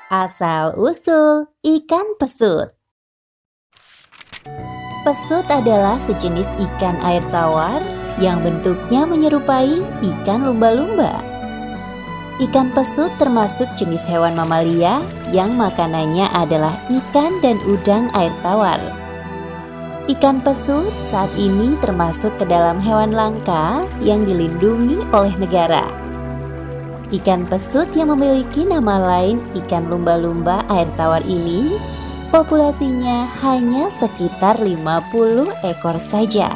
Asal-usul ikan pesut. Pesut adalah sejenis ikan air tawar yang bentuknya menyerupai ikan lumba-lumba. Ikan pesut termasuk jenis hewan mamalia yang makanannya adalah ikan dan udang air tawar. Ikan pesut saat ini termasuk ke dalam hewan langka yang dilindungi oleh negara. Ikan pesut yang memiliki nama lain ikan lumba-lumba air tawar ini, populasinya hanya sekitar 50 ekor saja.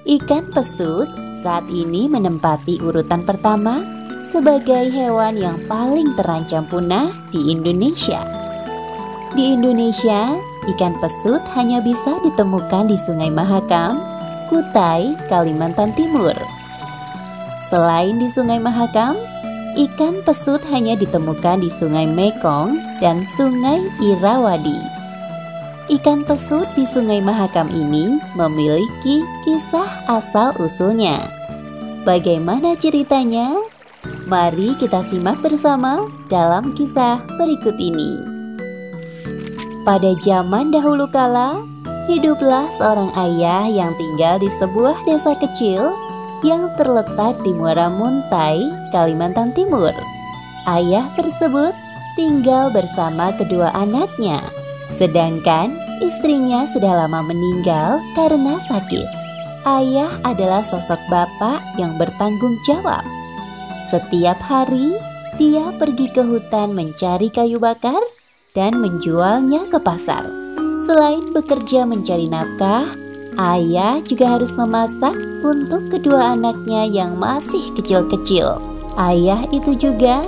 Ikan pesut saat ini menempati urutan pertama sebagai hewan yang paling terancam punah di Indonesia. Di Indonesia, ikan pesut hanya bisa ditemukan di Sungai Mahakam, Kutai, Kalimantan Timur. Selain di Sungai Mahakam, ikan pesut hanya ditemukan di Sungai Mekong dan Sungai Irrawaddy. Ikan pesut di Sungai Mahakam ini memiliki kisah asal-usulnya. Bagaimana ceritanya? Mari kita simak bersama dalam kisah berikut ini. Pada zaman dahulu kala, hiduplah seorang ayah yang tinggal di sebuah desa kecil yang terletak di Muara Muntai, Kalimantan Timur. Ayah tersebut tinggal bersama kedua anaknya, sedangkan istrinya sudah lama meninggal karena sakit. Ayah adalah sosok bapak yang bertanggung jawab. Setiap hari, dia pergi ke hutan mencari kayu bakar dan menjualnya ke pasar. Selain bekerja mencari nafkah, ayah juga harus memasak untuk kedua anaknya yang masih kecil-kecil. Ayah itu juga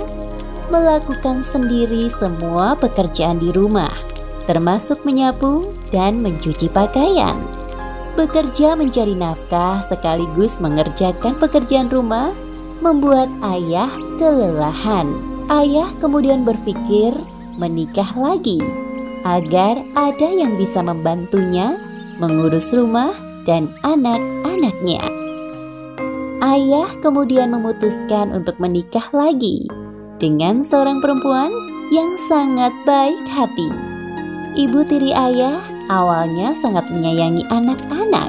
melakukan sendiri semua pekerjaan di rumah, termasuk menyapu dan mencuci pakaian. Bekerja mencari nafkah sekaligus mengerjakan pekerjaan rumah membuat ayah kelelahan. Ayah kemudian berpikir menikah lagi agar ada yang bisa membantunya mengurus rumah dan anak-anaknya. Ayah kemudian memutuskan untuk menikah lagi dengan seorang perempuan yang sangat baik hati. Ibu tiri ayah awalnya sangat menyayangi anak-anak.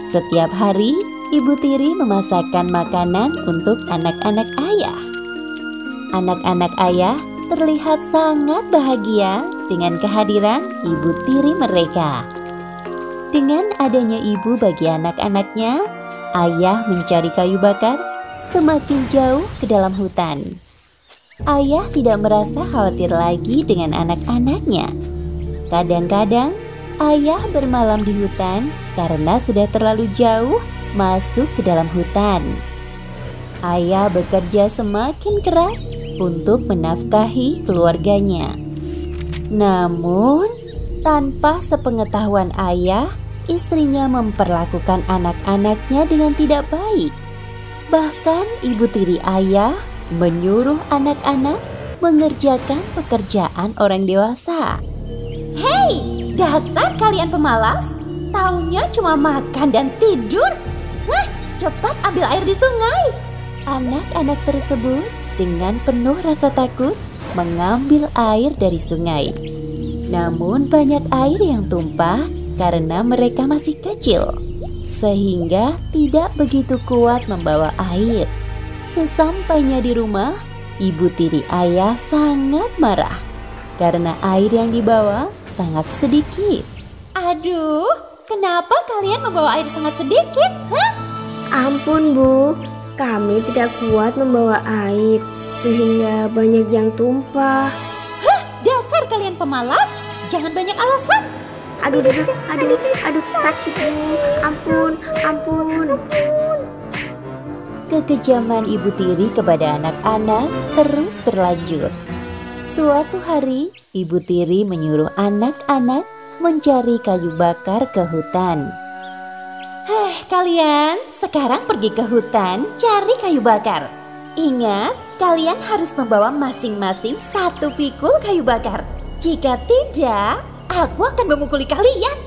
Setiap hari, ibu tiri memasakkan makanan untuk anak-anak ayah. Anak-anak ayah terlihat sangat bahagia dengan kehadiran ibu tiri mereka. Dengan adanya ibu bagi anak-anaknya, ayah mencari kayu bakar semakin jauh ke dalam hutan. Ayah tidak merasa khawatir lagi dengan anak-anaknya. Kadang-kadang, ayah bermalam di hutan karena sudah terlalu jauh masuk ke dalam hutan. Ayah bekerja semakin keras untuk menafkahi keluarganya. Namun, tanpa sepengetahuan ayah, istrinya memperlakukan anak-anaknya dengan tidak baik. Bahkan ibu tiri ayah menyuruh anak-anak mengerjakan pekerjaan orang dewasa. Hei, dasar kalian pemalas! Taunya cuma makan dan tidur. Hah, cepat ambil air di sungai. Anak-anak tersebut dengan penuh rasa takut mengambil air dari sungai. Namun banyak air yang tumpah karena mereka masih kecil, sehingga tidak begitu kuat membawa air. Sesampainya di rumah, ibu tiri ayah sangat marah karena air yang dibawa sangat sedikit. Aduh, kenapa kalian membawa air sangat sedikit? Hah? Ampun Bu, kami tidak kuat membawa air sehingga banyak yang tumpah. Hah, dasar kalian pemalas! Jangan banyak alasan. Aduh, sakit Bu. Ampun. Kekejaman ibu tiri kepada anak-anak terus berlanjut. Suatu hari, ibu tiri menyuruh anak-anak mencari kayu bakar ke hutan. Kalian sekarang pergi ke hutan cari kayu bakar. Ingat, kalian harus membawa masing-masing satu pikul kayu bakar. Jika tidak, aku akan memukuli kalian.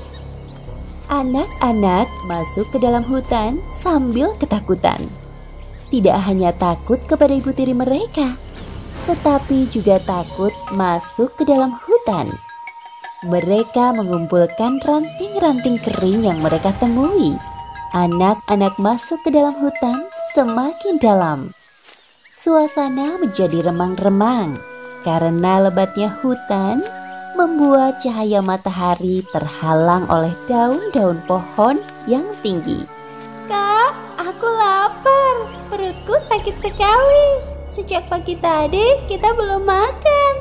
Anak-anak masuk ke dalam hutan sambil ketakutan. Tidak hanya takut kepada ibu tiri mereka, tetapi juga takut masuk ke dalam hutan. Mereka mengumpulkan ranting-ranting kering yang mereka temui. Anak-anak masuk ke dalam hutan semakin dalam. Suasana menjadi remang-remang karena lebatnya hutan membuat cahaya matahari terhalang oleh daun-daun pohon yang tinggi. Kak, aku lapar. Perutku sakit sekali. Sejak pagi tadi kita belum makan.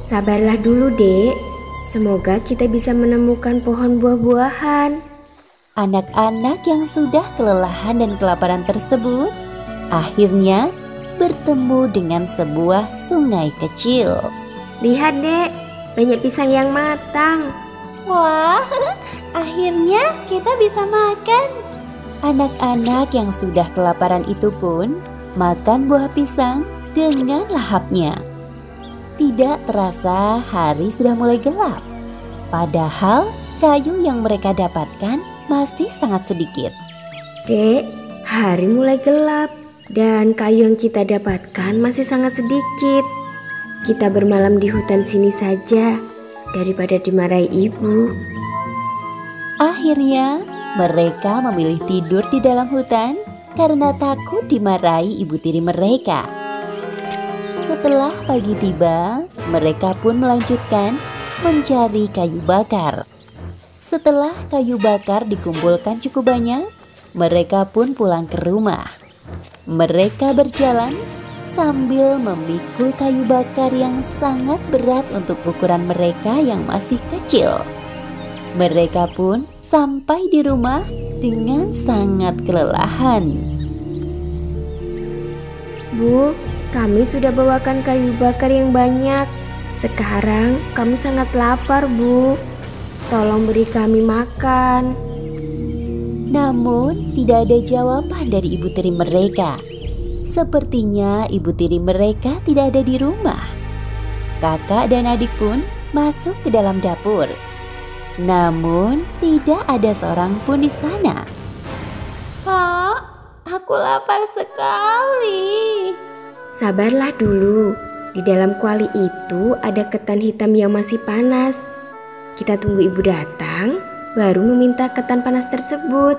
Sabarlah dulu, Dek. Semoga kita bisa menemukan pohon buah-buahan. Anak-anak yang sudah kelelahan dan kelaparan tersebut akhirnya bertemu dengan sebuah sungai kecil. Lihat, Dek, banyak pisang yang matang. Wah, akhirnya kita bisa makan. Anak-anak yang sudah kelaparan itu pun makan buah pisang dengan lahapnya. Tidak terasa hari sudah mulai gelap. Padahal kayu yang mereka dapatkan masih sangat sedikit. Dek, hari mulai gelap dan kayu yang kita dapatkan masih sangat sedikit. Kita bermalam di hutan sini saja daripada dimarahi ibu. Akhirnya mereka memilih tidur di dalam hutan karena takut dimarahi ibu tiri mereka. Setelah pagi tiba, mereka pun melanjutkan mencari kayu bakar. Setelah kayu bakar dikumpulkan cukup banyak, mereka pun pulang ke rumah. Mereka berjalan sambil memikul kayu bakar yang sangat berat untuk ukuran mereka yang masih kecil. Mereka pun sampai di rumah dengan sangat kelelahan. Bu, kami sudah bawakan kayu bakar yang banyak. Sekarang kami sangat lapar, Bu. Tolong beri kami makan. Namun tidak ada jawaban dari ibu tiri mereka. Sepertinya ibu tiri mereka tidak ada di rumah. Kakak dan adik pun masuk ke dalam dapur. Namun tidak ada seorang pun di sana. Kak, aku lapar sekali. Sabarlah dulu. Di dalam kuali itu ada ketan hitam yang masih panas. Kita tunggu ibu datang, baru meminta ketan panas tersebut.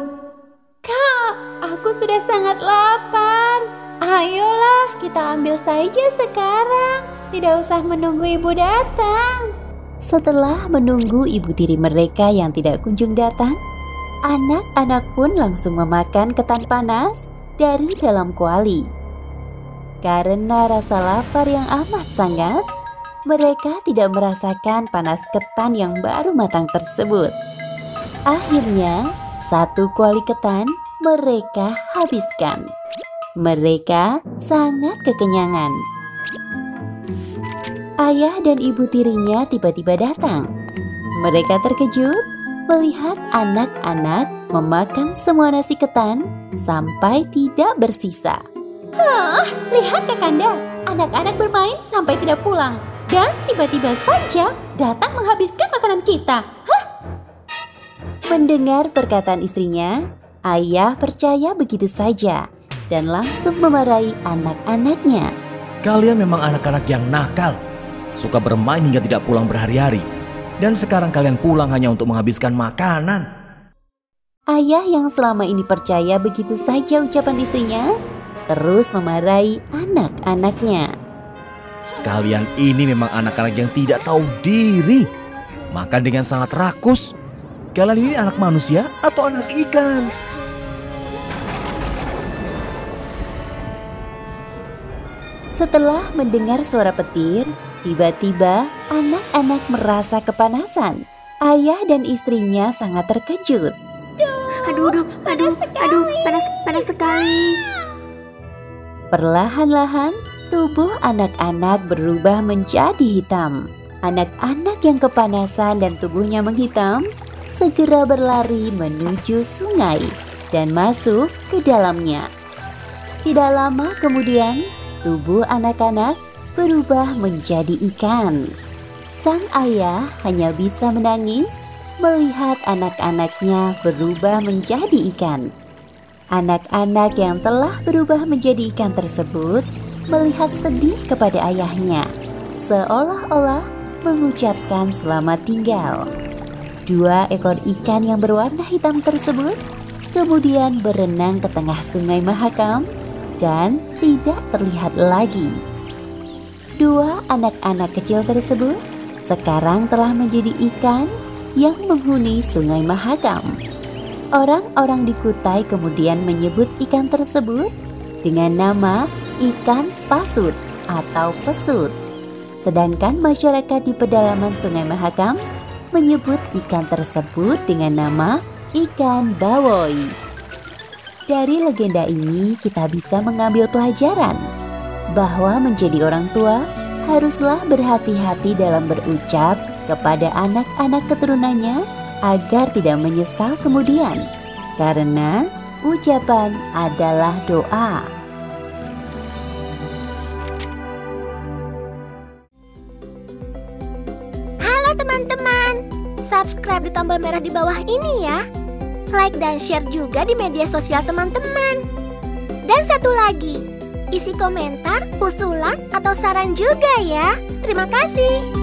Kak, aku sudah sangat lapar. Ayolah, kita ambil saja sekarang. Tidak usah menunggu ibu datang. Setelah menunggu ibu tiri mereka yang tidak kunjung datang, anak-anak pun langsung memakan ketan panas dari dalam kuali. Karena rasa lapar yang amat sangat, mereka tidak merasakan panas ketan yang baru matang tersebut. Akhirnya, satu kuali ketan mereka habiskan. Mereka sangat kekenyangan. Ayah dan ibu tirinya tiba-tiba datang. Mereka terkejut melihat anak-anak memakan semua nasi ketan sampai tidak bersisa. Hah, lihat Kakanda, anak-anak bermain sampai tidak pulang. Dan tiba-tiba saja datang menghabiskan makanan kita. Hah? Mendengar perkataan istrinya, ayah percaya begitu saja dan langsung memarahi anak-anaknya. Kalian memang anak-anak yang nakal, suka bermain hingga tidak pulang berhari-hari. Dan sekarang kalian pulang hanya untuk menghabiskan makanan. Ayah yang selama ini percaya begitu saja ucapan istrinya, terus memarahi anak-anaknya. Kalian ini memang anak-anak yang tidak tahu diri. Makan dengan sangat rakus. Kalian ini anak manusia atau anak ikan? Setelah mendengar suara petir, tiba-tiba anak-anak merasa kepanasan. Ayah dan istrinya sangat terkejut. Aduh, panas sekali. Perlahan-lahan, tubuh anak-anak berubah menjadi hitam. Anak-anak yang kepanasan dan tubuhnya menghitam segera berlari menuju sungai dan masuk ke dalamnya. Tidak lama kemudian, tubuh anak-anak berubah menjadi ikan. Sang ayah hanya bisa menangis melihat anak-anaknya berubah menjadi ikan. Anak-anak yang telah berubah menjadi ikan tersebut melihat sedih kepada ayahnya, seolah-olah mengucapkan selamat tinggal. 2 ekor ikan yang berwarna hitam tersebut kemudian berenang ke tengah Sungai Mahakam dan tidak terlihat lagi. 2 anak-anak kecil tersebut sekarang telah menjadi ikan yang menghuni Sungai Mahakam. Orang-orang di Kutai kemudian menyebut ikan tersebut dengan nama ikan pasut atau pesut. Sedangkan masyarakat di pedalaman Sungai Mahakam menyebut ikan tersebut dengan nama ikan bawoy. Dari legenda ini kita bisa mengambil pelajaran bahwa menjadi orang tua haruslah berhati-hati dalam berucap kepada anak-anak keturunannya agar tidak menyesal kemudian, karena ucapan adalah doa. Halo teman-teman, subscribe di tombol merah di bawah ini ya. Like dan share juga di media sosial teman-teman. Dan satu lagi, isi komentar, usulan, atau saran juga ya. Terima kasih.